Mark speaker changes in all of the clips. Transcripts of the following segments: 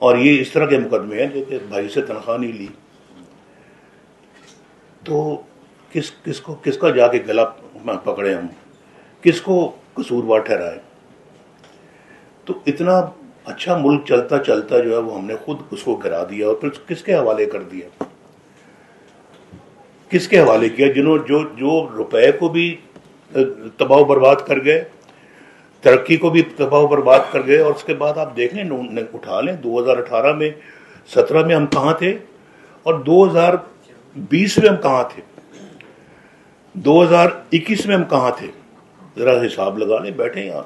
Speaker 1: اور یہ اس طرح کے مقدمے ہیں جو کہ بھائی سے تنخواہ نہیں لی، تو کس کا جا کے گلا پکڑے ہم، کس کو قصوروار ٹھہرائے؟ تو اتنا اچھا ملک چلتا چلتا جو ہے وہ ہم نے خود اس کو گرا دیا، اور پھر کس کے حوالے کر دیا؟ کس کے حوالے کیا؟ جو روپے کو بھی تباہ و برباد کر گئے، ترقی کو بھی تباہ و برباد کر گئے، اور اس کے بعد آپ دیکھ لیں، اٹھا لیں 2018 میں 17 میں ہم کہاں تھے، اور 2020 میں ہم کہاں تھے، 2021 میں ہم کہاں تھے، ذرا حساب لگا لیں، بیٹھیں یار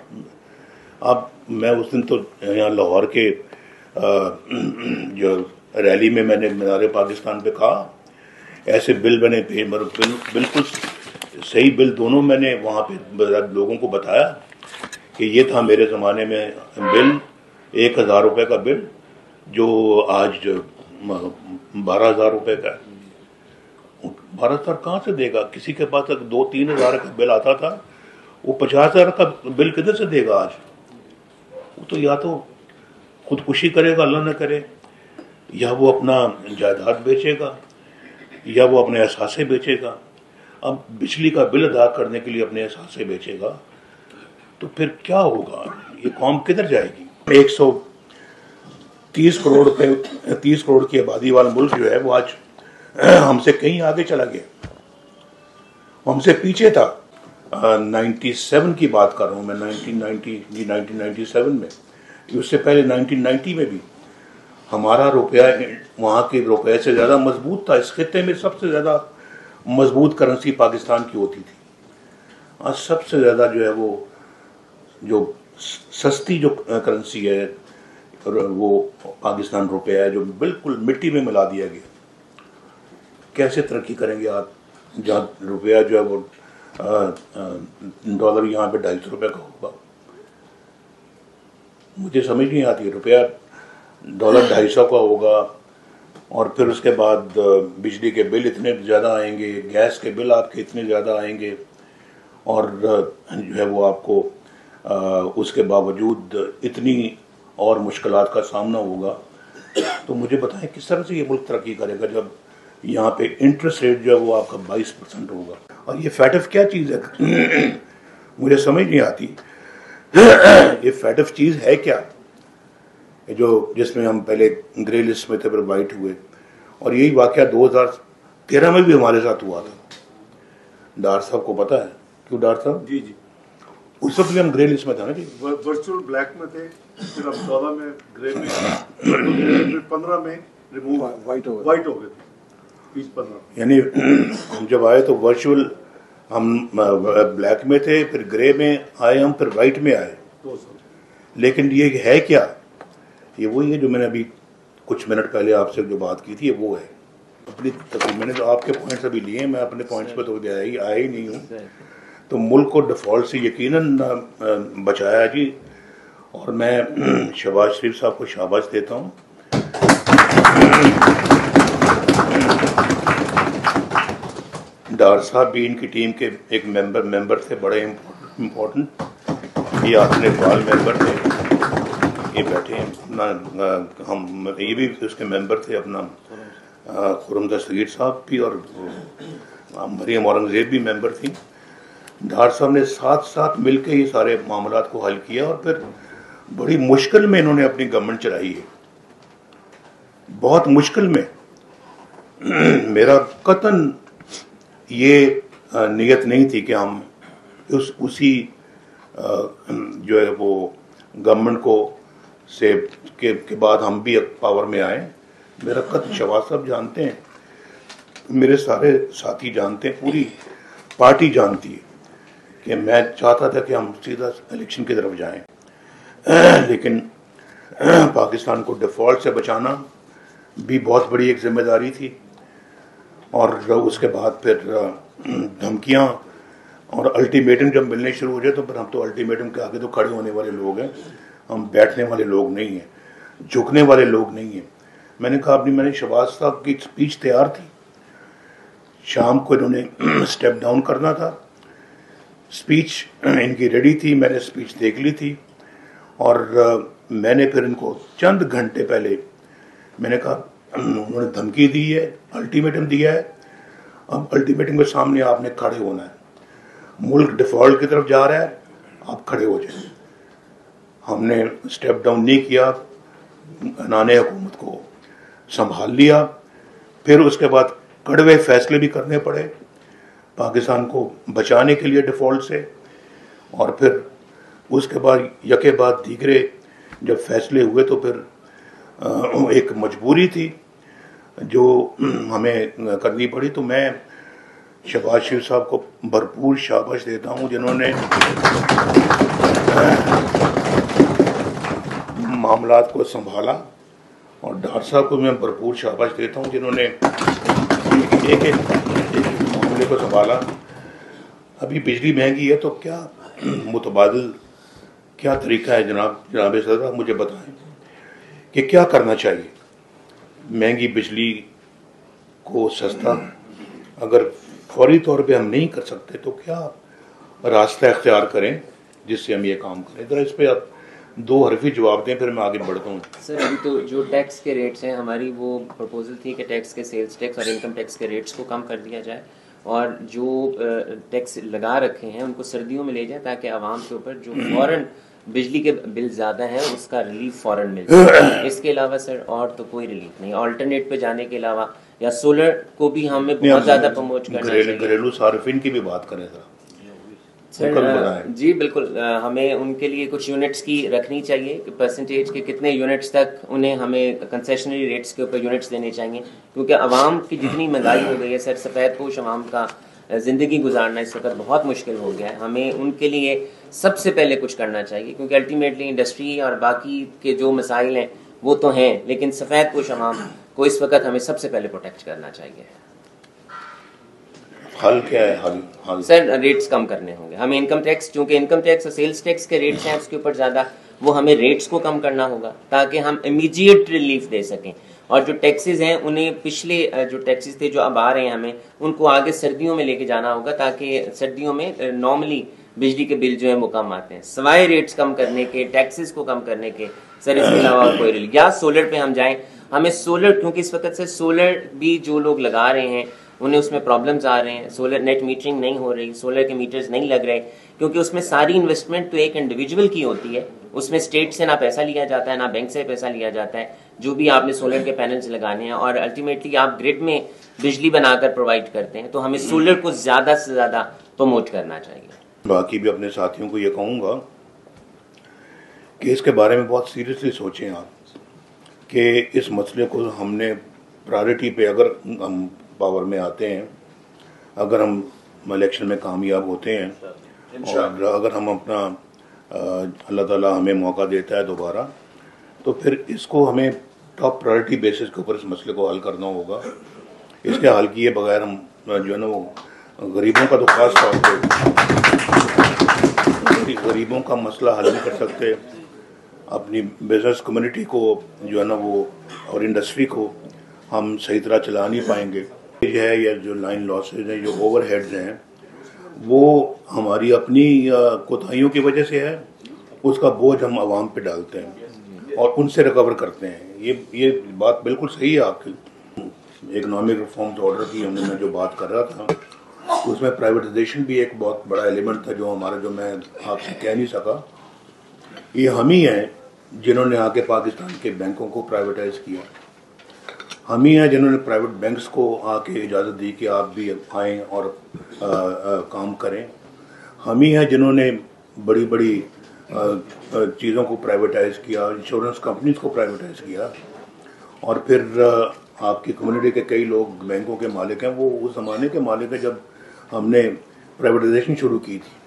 Speaker 1: میں اس دن تو یہاں لاہور کے جو ریلی میں نے مینار پاکستان پہ کہا، ایسے بل بنے، بالکل صحیح بل دونوں میں نے وہاں پہ لوگوں کو بتایا کہ یہ تھا میرے زمانے میں بل، 1000 روپے کا بل جو آج 12,000 روپے کا ہے۔ 12,000 کہاں سے دے گا؟ کسی کے پاس 2-3 ہزار کا بل آتا تھا، وہ 50,000 کا بل کدھر سے دے گا آج؟ وہ تو یا تو خودکشی کرے گا، اللہ نہ کرے، یا وہ اپنا جائیداد بیچے گا، یا وہ اپنے اثاثے بیچے گا۔ اب بجلی کا بل ادا کرنے کے لیے اپنے اثاثے بیچے گا تو پھر کیا ہوگا؟ یہ قوم کدھر جائے گی؟ 130 کروڑ روپے 30 کروڑ کی آبادی والا ملک جو ہے وہ آج ہم سے کہیں آگے چلا گیا، ہم سے پیچھے تھا۔ 97 کی بات کر رہا ہوں میں، 1997 میں، اس سے پہلے 1990 میں بھی ہمارا روپیہ وہاں کے روپے سے زیادہ مضبوط تھا۔ اس خطے میں سب سے زیادہ مضبوط کرنسی پاکستان کی ہوتی تھی۔ آج سب سے زیادہ جو ہے وہ جو سستی جو کرنسی ہے وہ پاکستان روپیہ ہے، جو بالکل مٹی میں ملا دیا گیا۔ کیسے ترقی کریں گے آپ جہاں روپیہ جو ہے وہ ڈالر یہاں پہ 250 روپے کا ہوگا؟ مجھے سمجھ نہیں آتی۔ روپیہ ڈالر 250 کا ہوگا، اور پھر اس کے بعد بجلی کے بل اتنے زیادہ آئیں گے، گیس کے بل آپ کے اتنے زیادہ آئیں گے، اور جو ہے وہ آپ کو اس کے باوجود اتنی اور مشکلات کا سامنا ہوگا۔ تو مجھے بتائیں کس طرح سے یہ ملک ترقی کرے گا جب یہاں پہ انٹرسٹ ریٹ جو ہے وہ آپ کا 22% ہوگا؟ اور یہ فیٹف کیا چیز ہے؟ مجھے سمجھ نہیں آتی یہ فیٹف چیز ہے کیا، جس میں ہم پہلے گرے لسٹ میں تھے، پھر وائٹ ہوئے، اور یہی واقعہ 2013 میں بھی ہمارے ساتھ ہوا تھا۔ ڈار صاحب کو پتا ہے کیوں؟ ڈار صاحب
Speaker 2: جی جی،
Speaker 1: اس وقت بھی ہم گرے لسٹ میں تھے نا جی،
Speaker 2: ورچوئل بلیک میں تھے، پھر ہم 14 میں گرے میں، پھر 15 میں ریموو وائٹ ہو گئے تھے، 15
Speaker 1: یعنی ہم جب آئے تو ورچوئل ہم بلیک میں تھے، پھر گرے میں آئے ہم، پھر وائٹ میں آئے۔
Speaker 2: 2 سال۔
Speaker 1: لیکن یہ ہے کیا؟ یہ وہی ہے جو میں نے ابھی کچھ منٹ پہلے آپ سے جو بات کی تھی، یہ وہ ہے۔ اپنی میں نے تو آپ کے پوائنٹس ابھی لیے ہیں، میں اپنے پوائنٹس پہ تو آیا ہی نہیں ہوں۔ تو ملک کو ڈیفالٹ سے یقیناً بچایا جی، اور میں شہباز شریف صاحب کو شاباش دیتا ہوں۔ ڈار صاحب بھی ان کی ٹیم کے ایک ممبر تھے، بڑے امپورٹنٹ، یہ اپنے فعال ممبر تھے، یہ بیٹھے ہیں اپنا، ہم یہ بھی اس کے ممبر تھے، اپنا خرم دستگیر صاحب بھی، اور مریم اورنگزیب بھی ممبر تھیں۔ ڈار صاحب نے ساتھ مل کے یہ سارے معاملات کو حل کیا، اور پھر بڑی مشکل میں انہوں نے اپنی گورنمنٹ چلائی ہے، بہت مشکل میں۔ میرا قطعاً یہ نیت نہیں تھی کہ ہم اسی جو ہے وہ گورنمنٹ کو سے کے بعد ہم بھی پاور میں آئیں۔ میرا قطع شہباز صاحب جانتے ہیں، میرے سارے ساتھی جانتے ہیں، پوری پارٹی جانتی ہے کہ میں چاہتا تھا کہ ہم سیدھا الیکشن کی طرف جائیں، لیکن پاکستان کو ڈیفالٹ سے بچانا بھی بہت بڑی ایک ذمہ داری تھی، اور اس کے بعد پھر دھمکیاں اور الٹیمیٹم جب ملنے شروع ہو جائے تو پھر ہم تو الٹیمیٹم کے آگے تو کھڑے ہونے والے لوگ ہیں، ہم بیٹھنے والے لوگ نہیں ہیں، جھکنے والے لوگ نہیں ہیں۔ میں نے کہا میں نے شہباز صاحب کی سپیچ تیار تھی، شام کو انہوں نے سٹیپ ڈاؤن کرنا تھا، سپیچ ان کی ریڈی تھی، میں نے سپیچ دیکھ لی تھی، اور میں نے پھر ان کو چند گھنٹے پہلے میں نے کہا انہوں نے دھمکی دی ہے, الٹیمیٹم دیا ہے, اب الٹیمیٹم کے سامنے آپ نے کھڑے ہونا ہے, ملک ڈیفالٹ کی طرف جا رہا ہے, آپ کھڑے ہو جائیں. ہم نے اسٹیپ ڈاؤن نہیں کیا, عنان حکومت کو سنبھال لیا. پھر اس کے بعد کڑوے فیصلے بھی کرنے پڑے پاکستان کو بچانے کے لیے ڈیفالٹ سے, اور پھر اس کے بعد یکے بعد دیگرے جب فیصلے ہوئے تو پھر ایک مجبوری تھی جو ہمیں کرنی پڑی. تو میں شہباز شریف صاحب کو بھرپور شاباش دیتا ہوں جنہوں نے معاملات کو سنبھالا, اور ڈار صاحب کو میں بھرپور شاباش دیتا ہوں جنہوں نے ایک معاملے کو سنبھالا. ابھی بجلی مہنگی ہے تو کیا متبادل کیا طریقہ ہے جناب صدر, مجھے بتائیں کہ کیا کرنا چاہیے. مہنگی بجلی کو سستا اگر فوری طور پہ ہم نہیں کر سکتے تو کیا راستہ اختیار کریں جس سے ہم یہ کام کریں. ذرا اس پہ آپ دو حرفی جواب دیں, پھر میں آگے بڑھتا ہوں.
Speaker 3: سر ابھی تو جو ٹیکس کے ریٹس ہیں, ہماری وہ پروپوزل تھی کہ ٹیکس کے سیلز ٹیکس اور انکم ٹیکس کے ریٹس کو کم کر دیا جائے, اور جو ٹیکس لگا رکھے ہیں ان کو سردیوں میں لے جائیں تاکہ عوام کے اوپر جو فوراً بجلی کے بل زیادہ ہیں اس کا ریلیف فوراً مل جائے. اس کے علاوہ سر اور تو کوئی ریلیف نہیں. آلٹرنیٹ پہ جانے کے علاوہ یا سولر کو بھی ہمیں بہت زیادہ پروموٹ کرنا چاہیے.
Speaker 1: گھریلو صارفین کی بھی بات کریں ذرا.
Speaker 3: سر جی بالکل, ہمیں ان کے لیے کچھ یونٹس کی رکھنی چاہیے کہ پرسنٹیج کے کتنے یونٹس تک انہیں ہمیں کنسیشنری ریٹس کے اوپر یونٹس دینے چاہیے, کیونکہ عوام کی جتنی مہنگائی ہو گئی ہے سر, سفید پوش عوام کا زندگی گزارنا اس وقت بہت مشکل ہو گیا ہے. ہمیں ان کے لیے سب سے پہلے کچھ کرنا چاہیے, کیونکہ الٹیمیٹلی انڈسٹری اور باقی کے جو مسائل ہیں وہ تو ہیں, لیکن سفید پوش عوام کو اس وقت ہمیں سب سے پہلے پروٹیکٹ کرنا چاہیے.
Speaker 1: حل کیا ہے؟ حل
Speaker 3: سر ریٹس کم کرنے ہوں گے ہمیں. انکم ٹیکس, چونکہ انکم ٹیکس اور سیلز ٹیکس کے ریٹس ہیں اس کے اوپر زیادہ, وہ ہمیں ریٹس کو کم کرنا ہوگا تاکہ ہم امیجیٹ ریلیف دے سکیں. اور جو ٹیکسز ہیں انہیں پچھلے جو ٹیکسز تھے جو اب آ رہے ہیں ہمیں ان کو آگے سردیوں میں لے کے جانا ہوگا, تاکہ سردیوں میں نارملی بجلی کے بل جو ہے وہ کم آتے ہیں. سوائے ریٹس کم کرنے کے, ٹیکسز کو کم کرنے کے سر اس کے علاوہ اور کوئی ریلیف. یا سولر پہ ہم جائیں, ہمیں سولر, کیونکہ اس وقت سے سولر بھی جو لوگ لگا رہے ہیں انہیں اس میں پرابلمز آ رہے ہیں. سولر نیٹ میٹرنگ نہیں ہو رہی, سولر کے میٹرز نہیں لگ رہے, کیونکہ اس میں ساری انویسٹمنٹ تو ایک انڈیویجول کی ہوتی ہے. اس میں اسٹیٹ سے نہ پیسہ لیا جاتا ہے نہ بینک سے پیسہ لیا جاتا ہے, جو بھی آپ نے سولر کے پینلز لگانے ہیں, اور الٹیمیٹلی آپ گرڈ میں بجلی بنا کر پرووائڈ کرتے ہیں. تو ہمیں سولر کو زیادہ سے زیادہ پروموٹ کرنا چاہیے.
Speaker 1: باقی بھی اپنے ساتھیوں کو یہ کہوں گا کہ اس کے بارے میں بہت سیریسلی سوچیں آپ کہ اس مسئلے کو ہم نے پرائرٹی پہ, اگر ہم پاور میں آتے ہیں, اگر ہم الیکشن میں کامیاب ہوتے ہیں, اور اگر ہم اپنا اللہ تعالیٰ ہمیں موقع دیتا ہے دوبارہ, تو پھر اس کو ہمیں ٹاپ پرائرٹی بیسس کے اوپر اس مسئلے کو حل کرنا ہوگا. اس کے حل کیے بغیر ہم جو ہے نا وہ غریبوں کا تو خاص طور پہ غریبوں کا مسئلہ حل نہیں کر سکتے, اپنی بزنس کمیونٹی کو جو ہے نا وہ اور انڈسٹری کو ہم صحیح طرح چلا نہیں پائیں گے. یہ ہے یہ جو لائن لاسز ہیں, جو اوور ہیڈز ہیں, وہ ہماری اپنی کوتاہیوں کی وجہ سے ہے. اس کا بوجھ ہم عوام پہ ڈالتے ہیں اور ان سے ریکور کرتے ہیں. یہ بات بالکل صحیح ہے آپ کی. اکنامک ریفارمز آرڈر کی ہم نے میں جو بات کر رہا تھا, اس میں پرائیویٹائزیشن بھی ایک بہت بڑا ایلیمنٹ تھا جو ہمارا, جو میں آپ سے کہہ نہیں سکا. یہ ہم ہی ہیں جنہوں نے آ کے پاکستان کے بینکوں کو پرائیویٹائز کیا. ہم ہی ہیں جنہوں نے پرائیویٹ بینکس کو آ کے اجازت دی کہ آپ بھی آئیں اور کام کریں. ہم ہی ہیں جنہوں نے بڑی بڑی چیزوں کو پرائیویٹائز کیا, انشورنس کمپنیز کو پرائیویٹائز کیا. اور پھر آپ کی کمیونٹی کے کئی لوگ بینکوں کے مالک ہیں, وہ اس زمانے کے مالک ہیں جب ہم نے پرائیویٹائزیشن شروع کی تھی.